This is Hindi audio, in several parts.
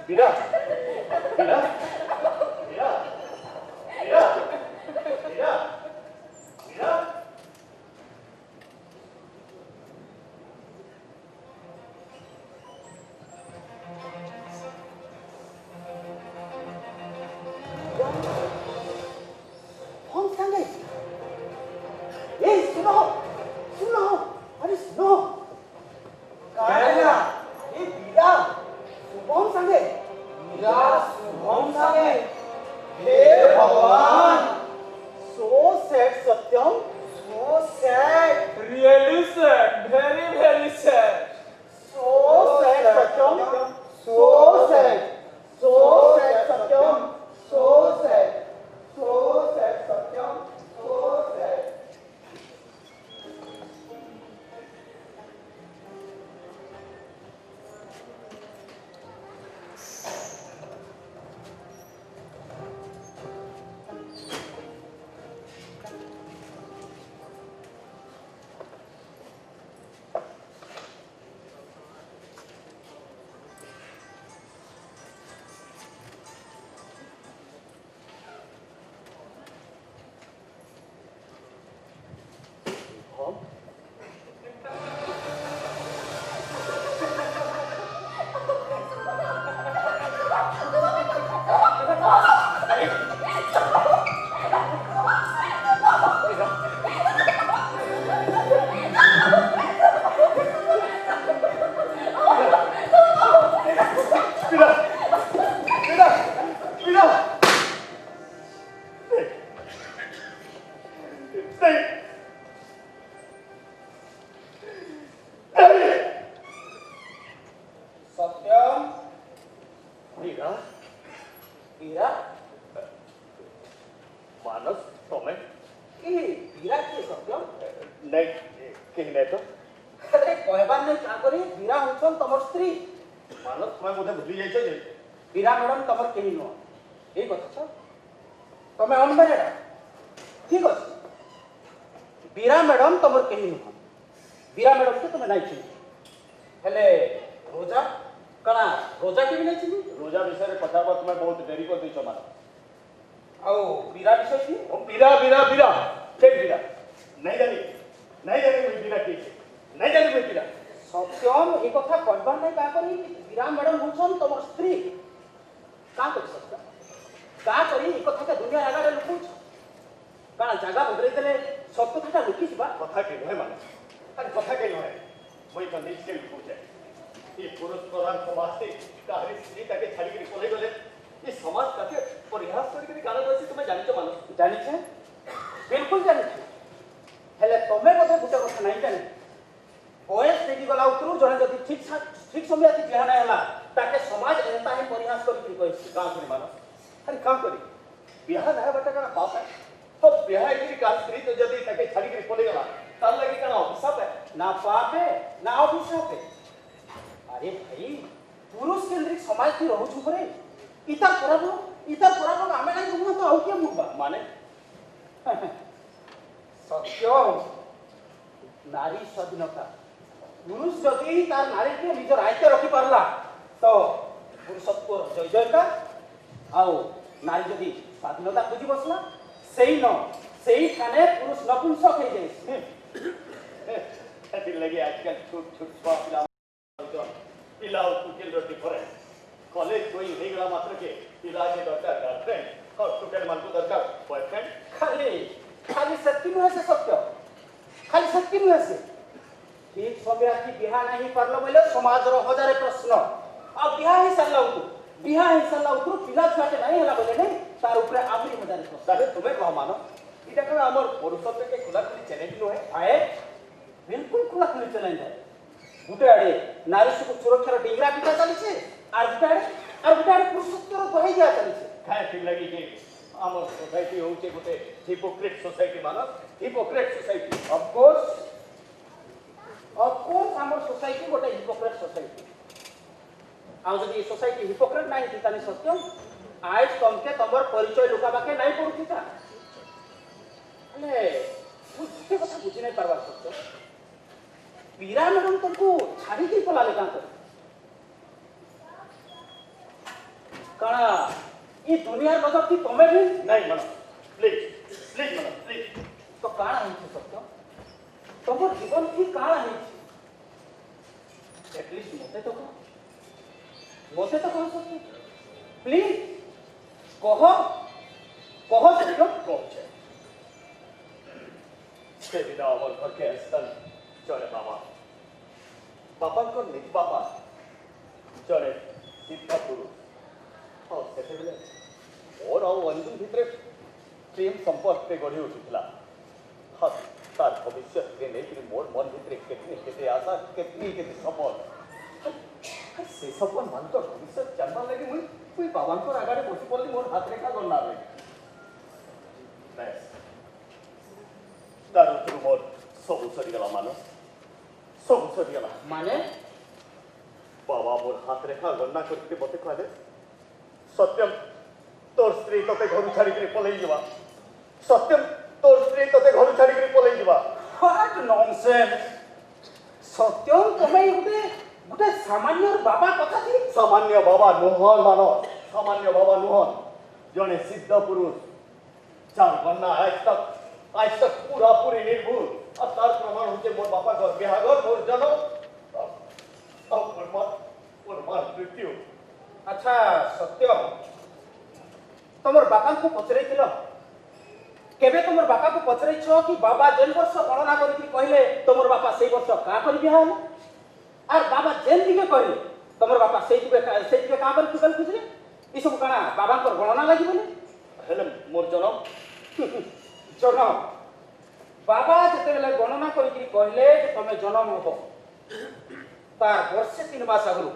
बीरा बीरा बीरा बीरा बीरा बीरा हम संगे ए सुनो सुनो अरे सुनो काया ए बीरा शुभम संगे बीरा शुभम संगे हे भगवान so sad Satyam so sad Really sad, very sad. So sad Satyam so sad Satyam so sad Satyam so sad Satyam बीरा बीरा मानस तुम्हें की बीरा की सत्यम नहीं कहीं नहीं तो अरे कहबार नहीं का करी बीरा होछन तमर स्त्री मानस तुम्हें मुझे भूली जाइए जे बीरा मैडम तमर केही नो ए कथा तमे अनमैरिड ठीक अछि बीरा मैडम तमर केही नो बीरा मैडम के तमे नाही छी हेले रोजा कणा रोजा के भी नहीं छी रोजा विषय रे पठाबा तुम्हें बहुत देरी कर दैछ मानस आओ बीरा विषय की ओ बीरा बीरा बीरा ठीक बीरा नहीं जानी मैं बीरा की नहीं जानी मैं बीरा सत्यम ए कथा कहबार नहीं का करी बीरा मैडम होछन तमर स्त्री का कर सकता का करी ए कथा के दुनिया आगा रे लुकुछ काना जागा बदले देले सब कथा लुकी छिबा कथा के नहे मानस अरे कथा के नहे मैं तो निश्चय पूछे ये पुरुष प्रधान समाज से काहरी स्त्री ताके छाड़ी के कोले गले ये समाज ताके परिहास करके गाना दसी तुम्हें जानि तो मानस जानि छे बिल्कुल जानि छे हेले तमे कथा गुटे कथा नहीं जानि बयस देखि गला उतरु जने जदि ठीक समय आती बिहा नहीं होला ताके समाज एंता ही परिहास करके कहै काम करे मानस अरे काम करी बिहा ना बेटा का बाप है तो बिहा की का स्त्री तो जदी ताके छाड़ी के कोले गला तार लगी का अभिशाप है ना पाप है ना अभिशाप है अरे भाई पुरुष केंद्रिक समाज की रहू छु करे इतर पुरानो आमे नहीं कहू तो आउ के मुबा माने सत्यम नारी स्वाधीनता पुरुष जदि तार नारी के निज रायते रखी पारला तो पुरुषत्व जय जयकार आओ नारी जदि स्वाधीनता खोजी बसला सेही ठाने पुरुष नपुंसक हो जाए ऐसी लगी आजकल छोट पिला पिला टुकेल डिफरेंस कॉलेज कोई नहीं गला मात्र के पिला के दरकार गर्लफ्रेंड और टुकेल मान को दरकार बॉयफ्रेंड खाली सत्य नुहे से सत्य खाली सत्य नुहे से ठीक समय आखि बिहा नहीं पारलो बोले समाज रो हजारे प्रश्न आ बिहा ही सरला उतरु पिला छाटे नहीं हला बोले नहीं तार ऊपर आमरी हजारे प्रश्न तारे तुम्हें कह मानो इटा का हमर पुरुषत्व के खुला खुली चैलेंज नो है आए बिल्कुल खुला खुली चैलेंज है गुटे आड़े नारी को सुरक्षा रो डिंगरा पिटा चली छे और गुटे आड़े पुरुषत्व रो बहाई जा चली छे काय ठीक लगी कि हमर सोसाइटी होचे गुटे हिपोक्रेट सोसाइटी मानो हिपोक्रेट सोसाइटी ऑफ कोर्स हमर सोसाइटी गोटे हिपोक्रेट सोसाइटी आ जदि सोसाइटी हिपोक्रेट नहीं थी तानी सत्यम आज तुमके तमर परिचय लुका बाके नहीं पड़ुची था अरे मुझे कथा बुझी नहीं पारवा सत्यम पीरा मैडम तुमको छाड़ी के पला ले का କାଣା ଇ ଦୁନିଆର ଲୋକ କି ତମେ ବି ନାଇଁ ମାନ ପ୍ଲିଜ ପ୍ଲିଜ ମାନ ପ୍ଲିଜ ତ କାଣା ହେଇଛି ସତ୍ୟ ତମର ଜୀବନ କି କାଣା ହେଇଛି ଏଟଲିଷ୍ଟ ମତେ ତ କହ ସତ୍ୟ ପ୍ଲିଜ କହ ସତ୍ୟ କହୁଛେ ସେଦିନ ଆମର ଘରକେ ଆସିଛନ୍ ଜଣେ ବାବା ବାପାଙ୍କର ନିଜ ବାପା ଜଣେ ସିଦ୍ଧ ପୁରୁଷ ଆଉ ସେତେବେଳେ ମୋର ଆଉ ଅଞ୍ଜୁମ ଭିତରେ ପ୍ରେମ ସମ୍ପର୍କରେ ଗଢ଼ି ଉଠିଥିଲା ହଁ ତାର ଭବିଷ୍ୟତକେ ନେଇକରି ମୋର ମନ ଭିତରେ କେତେ ଆଶା କେତେ ସପନ ସେ ସପନ ମାନଙ୍କର ଭବିଷ୍ୟତ ଜାଣିବାର ଲାଗି ମୁଇଁ ବାବାଙ୍କର ଆଗାରେ ବସି ପଡ଼ିଲି ମୋର ହାତ ରେଖା ଗଲାବେ ତାର ଉପରୁ ମୋର ସବୁ ସରିଗଲା ସବୁ ସରିଗଲା ମାନେ ବାବା ମୋର ହାତ ରେଖା ଗଣନା କରିକି ମତେ କହିଲେ ସତ୍ୟମ ତୋର ସ୍ତ୍ରୀ ତତେ ଘରୁ ଛାଡ଼ିକିରି ପଳେଇ ଯିବା ସତ୍ୟମ ତୋର ସ୍ତ୍ରୀ ତତେ ଘରୁ ଛାଡ଼ିକିରି ପଳେଇ ଯିବା What nonsense! ସତ୍ୟମ ତମେ ଗୋଟେ ସାମାନ୍ୟ ବାବା କଥା କି ସାମାନ୍ୟ ବାବା ନୁହନ ଜଣେ ସିଦ୍ଧ ପୁରୁଷ ଯାର ଗନ୍ନା ଆଜ ତକ ପୁରାପୁରି ନିର୍ଭୁଲ আর তার প্রমাণ হচ্ছে মোর বাপাঘর বিহাঘর মোর জন্ম মোর মার মৃত্যু আচ্ছা সত্যম তোমার বাপাଙ୍କୁ পচরাইছিল কেবে তোমার বাপাକୁ পচরাইছ কি বাবা যেন বর্ষ গণনা করিকি কহিলে তোমার বাপা সেই বর্ষ কা করি বিহা হল আর বাবা যেন দিকে কহিলে তোমার বাপা সেই দিকে কা করি টুকাল খুঁজলে এসব কাଣା বাবাঙ্কর গণনা লাগিবনি হেলে মোর জন্ম জনম বাবা যেতেবেলে গণনা করিকি কহিলে যে তুমি জনম হব তার বর্ষে 3 মাস আগু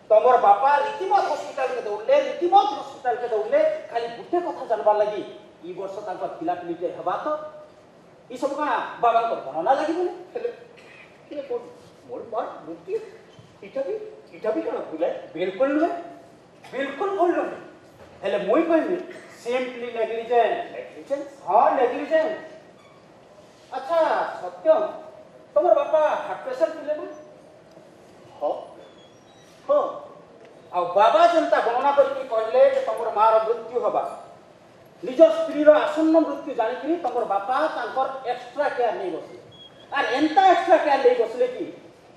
তোমার বাপা রীতিমত হসপিটালকে দৌড়লে খালি গুটে কথা জানবার লাগি ই বর্ষ তাঙ্কর পিলাপিলিটে হবা তো ই সব কাଣା বাবাঙ্কর গণনা লাগিবনি হেলে মোর মার মৃত্যু ইটা বি কেন ভুলায় বিলকুল নুহে বিলকুল ভুল নুহে হেলে মুই কইমি সিম্পলি নেগলিজেন্ট হ্যাঁ নেগলিজেন্ট আচ্ছা সত্যম তোমার বাপা হার্ট প্রেসার ଥିଲେ না ହଁ ଆଉ ବାବା ଯେନ୍ତା ଗଣନା କରିକି କହିଲେ ଯେ ତମର ମାର ମୃତ୍ୟୁ ହବା ନିଜ ସ୍ତ୍ରୀର ଆସନ୍ନ ମୃତ୍ୟୁ ଜାଣିକିରି ତମର ବାପା ତାଙ୍କର ଏକ୍ସଟ୍ରା କେୟାର ନେଇ ବସିଲେ আর এন্তা এক্সট্রা কেয়ার নেই বসলে কি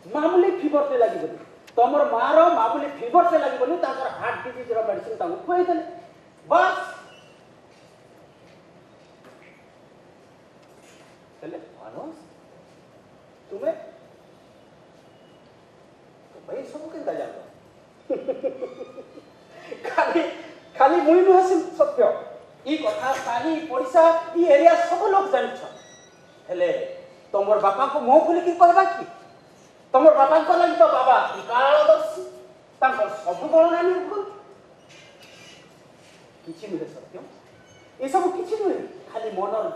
মামুলি ফিভরতে লাগিবনি তোমার মার মামুলি ফিভরতে লাগিবনি তাଙ୍କର হার্ট ডিজিজর মেডিসিন তাଙ୍କୁ খুয়াই দেলে বাস ହେଲେ ମାନସ ତୁମେ ଭାଇ ସବୁ କେନ୍ତା ଜାଣ ଖାଲି ମୁଇ ନୁହେଁ ସତ୍ୟ ଇ କଥା ସାହି ପଡ଼ିଶା ଇ ଏରିଆ ସବୁ ଲୋକ ଜାଣିଛ ହେଲେ ତମର ବାପାଙ୍କୁ ମୁହଁ ଖୋଲିକି କହିବା କି ତମର ବାପାଙ୍କ ଲାଗି ତ ବାବା ତ୍ରିକାଳଦର୍ଶୀ ତାଙ୍କର ସବୁ ଗଣନା ନିର୍ଭୁଲ କିଛି ନୁହେଁ ସତ୍ୟ ଏସବୁ କିଛି ନୁହେଁ ଖାଲି ମନର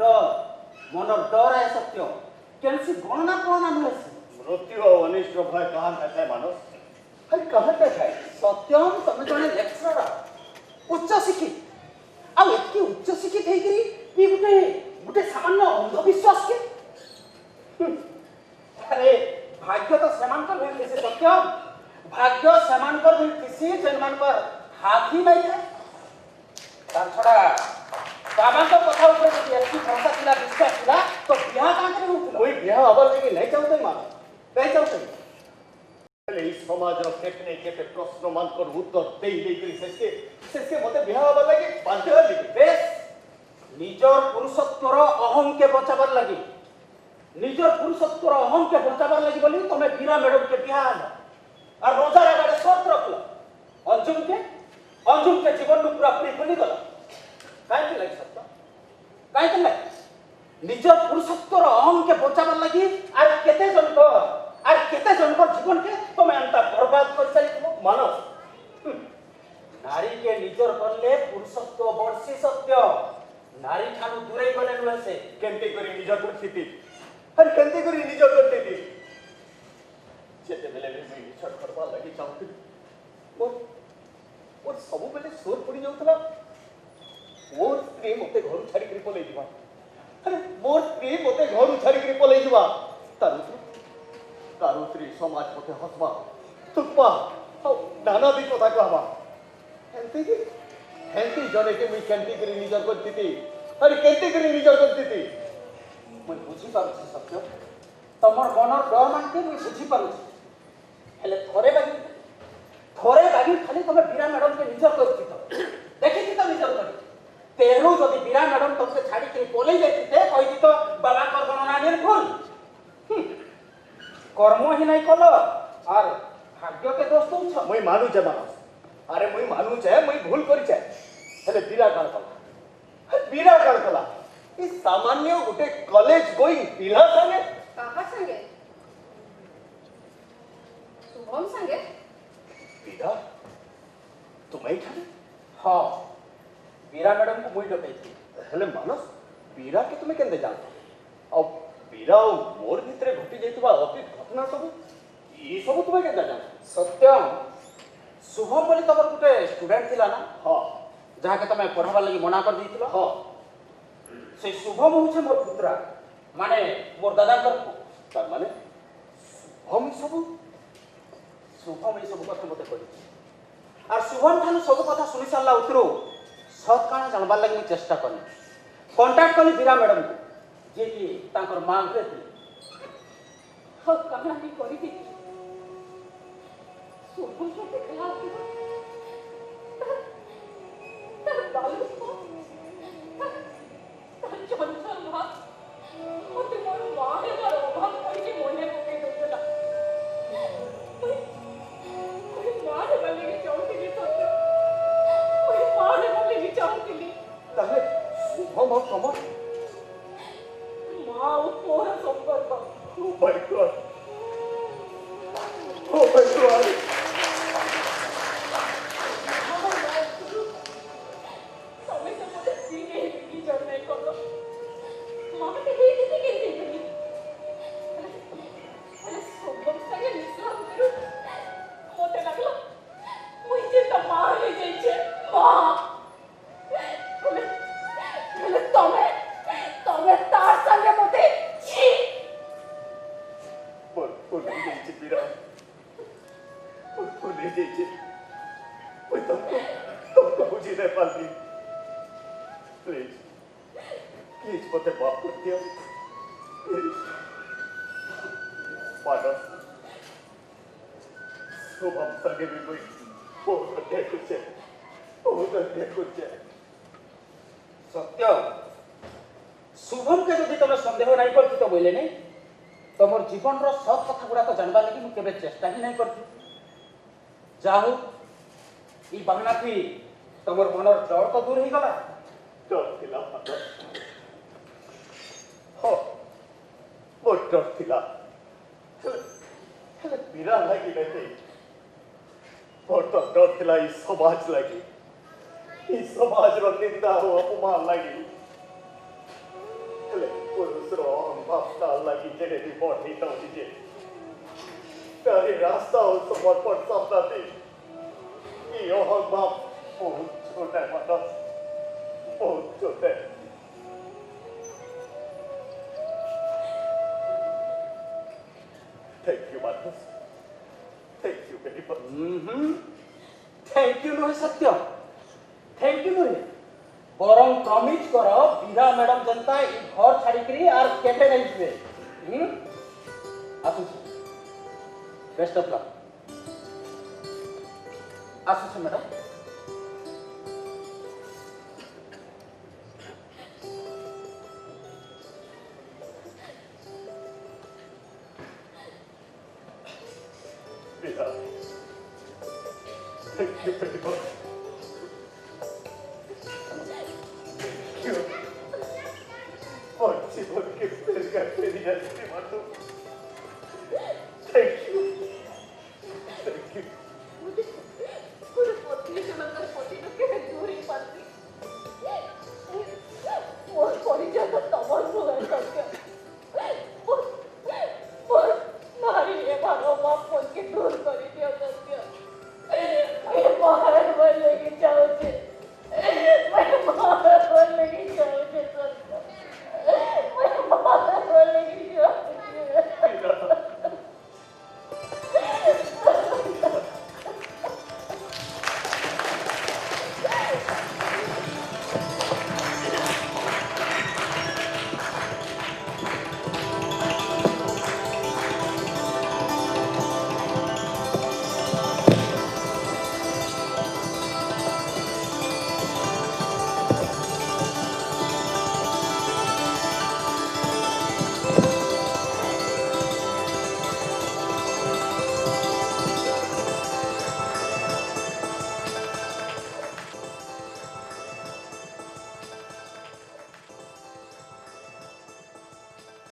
ଡର ଆଏ ସତ୍ୟ କେନ୍ସି ଗଣନା ନୁହେଁ ମୃତ୍ୟୁ ଆଉ ଅନିଷ୍ଟ ଭୟ କାହା ଥାଏ ମାନସ अरे कहाँ तक है सत्यम तमे जने लेक्चरर उच्च शिक्षित आ एतकी उच्च शिक्षित है कि ये गुटे सामान्य अंधविश्वास के अरे भाग्य तो समान कर भेल से सत्यम भाग्य समान कर भेल किसी जनमान पर हाथ ही नहीं है तार छोड़ा बाबा को कथा ऊपर यदि एतकी भरोसा थिला विश्वास थिला तो बियाह काहे करे होतलो कोई बियाह हबर लगी नहीं चाहते मान नहीं चाहते এই সমাজর কেতে কেতে প্রশ্ন মানকর উত্তর দেই শেষকে মতে বিবাহ হবার লাগি বাধ্য হলি বেশ নিজর পুরুষত্বর অহংকে বচাবার লাগি নিজর পুরুষত্বর অহংকে বচাবার লাগি বলি তুমি বীরা ম্যাডমকে বিয়া আনো আর রোজার আগারে শর্ত রাখলো অঞ্জুমকে জীবন পুরা পুরি ভুলি গলা কাইতে লাগি সত্য কাইতে লাগি নিজর পুরুষত্বর অহংকে বচাবার লাগি আর কেতে জনকর জীবনকে তুমি এন্তা বরবাদ করে চালিব মানস নারীকে নিজর করলে পুরুষত্ব বর্ষি সত্য নারী ঠানু দূরে গলে নুহে কেমতি করি নিজর পরিস্থিতি আরে কেমতি করি নিজর পরিস্থিতি যেতেবেলে মুই নিছট করবার লাগি চাহুଥିଲି মোর ସବୁବେଳେ ସୋର ପଡ଼ି ଯାଉଥିଲା ମୋର ସ୍ତ୍ରୀ ମତେ ଘରୁ ଛାଡ଼ିକିରି ପଳେଇ ଯିବା ଆରେ ମୋର ସ୍ତ୍ରୀ ମତେ ଘରୁ ଛାଡ଼ିକିରି ପଳେଇ ଯିବା ତାର ସ୍ତ୍ରୀ ସମାଜ ମତେ ହସବା ତୁପା ଆଉ ନାନାଦି କଥା କହବା ଏମିତି କି हेल्थी जने के मुई केंती करी निजर करती अरे केंती करी निजर करती मुझे बुझी पारुछि सत्य तमर मनर डर मानके मुझे बुझी पारुछि हेले थोरे बागी खाली तमे बीरा मैडम के निजर करछि तो देखि तो निजर कर तेरू जदि बीरा मैडम तुमसे छाड़ी के बोले जाती थे कहि तो बाबा कर गणना ने भूल कर्म ही नहीं कलो और भाग्य के दोस्त तुम छ मुई मानु छे मानस अरे मुई मानु छे मुई भूल करी छे हेले बीरा कला ई सामान्य गुटे कॉलेज गोइंग पिला संगे काका संगे शुभम संगे बीरा तुम्हें खाली हाँ बीरा मैडम को मुई डकैती हेले मानस बीरा के तुम्हें केंदे जानतो अब बीरा और मोर भितरे घटी जाइतबा अतीत घटना सब ई सब तुम्हें केंदे जानतो सत्यम शुभम बोली तमर गुटे स्टूडेंट थिला ना हां जहाँ के तमे पढ़ाबार लगी मना कर दी हां से शुभम होचे मोर पुत्रा माने मोर दादा कर तार माने हम सब शुभम ये सब कथा मते कहि और शुभम थानु सब कथा सुनि सारला उतरो सत काना जानबार लगी मैं चेष्टा करनी कांटेक्ट करनी बीरा मैडम को जे कि तांकर मां रे थी हो कहां भी करी थी शुभम के देखला तर बालू को तर चंचल भा होते मोर मां हे मोर अभाव करी के मोने पके देला ओए मां हे वाले के चौकी तो ओए मां हे वाले के चौकी ताले शुभम और कमल मां ऊपर संपर्क Oh my God! Oh my God! समय से मुझे सीने की जरूरत नहीं करो मां के ही किसी के नहीं करी अरे शुभम संगे मिश्रा करू मोटे लगलो मुझे तो मां ले जाई छे मां बोले तमे तार संगे मोटे छी Por le dice mira. Por le dice. Pues तुमको बुझी नहीं पाती. Please. Please मते माफ कर दिया. Please. मानस. शुभम संगे भी कोई बहुत अच्छे कुछ है. सत्य शुभम के जदि तमे संदेह नहीं करती तो बोले नहीं तमर जीवन रो सब कथा गुड़ा तो जानबा लगी मु केबे चेष्टा ही नहीं करती जाहु ई बहाना थी तमर मनर डर तो दूर ही गला डर थिला मानस. हो वो डर थिला. हेले बीरा लगी नहीं. और तो डर थिला ई समाज लगी. ई समाज रो निंदा हो अपमान लगी. हेले पुरुष रो बापता लगी जेने भी बॉडी तो दीजिए. तारी रास्ता हो समर्पण सबदा थी. ई ओहर बाप बहुत छोटा है मानस. बहुत छोटा है. Thank you, Magnus. Thank you very much. Thank you नो सत्य थैंक यू नो बरम प्रमिस कर बीरा मैडम जनता ई घर छाड़ी करी आर केटे नहीं छे आसु बेस्ट ऑफ लक आसु छे madam Mira. Thank you very much. Thank you. और जीवन के पेड़ का तेरी हस्ती मानो. Thank you. Thank you. पूरे पोती के अंदर पोती के दूरी पड़ती और कोई जगह तमन हो गया करके और मारी ये भागो बाप फोन के दूर करी दिया करके ये बाहर वाले की चाहते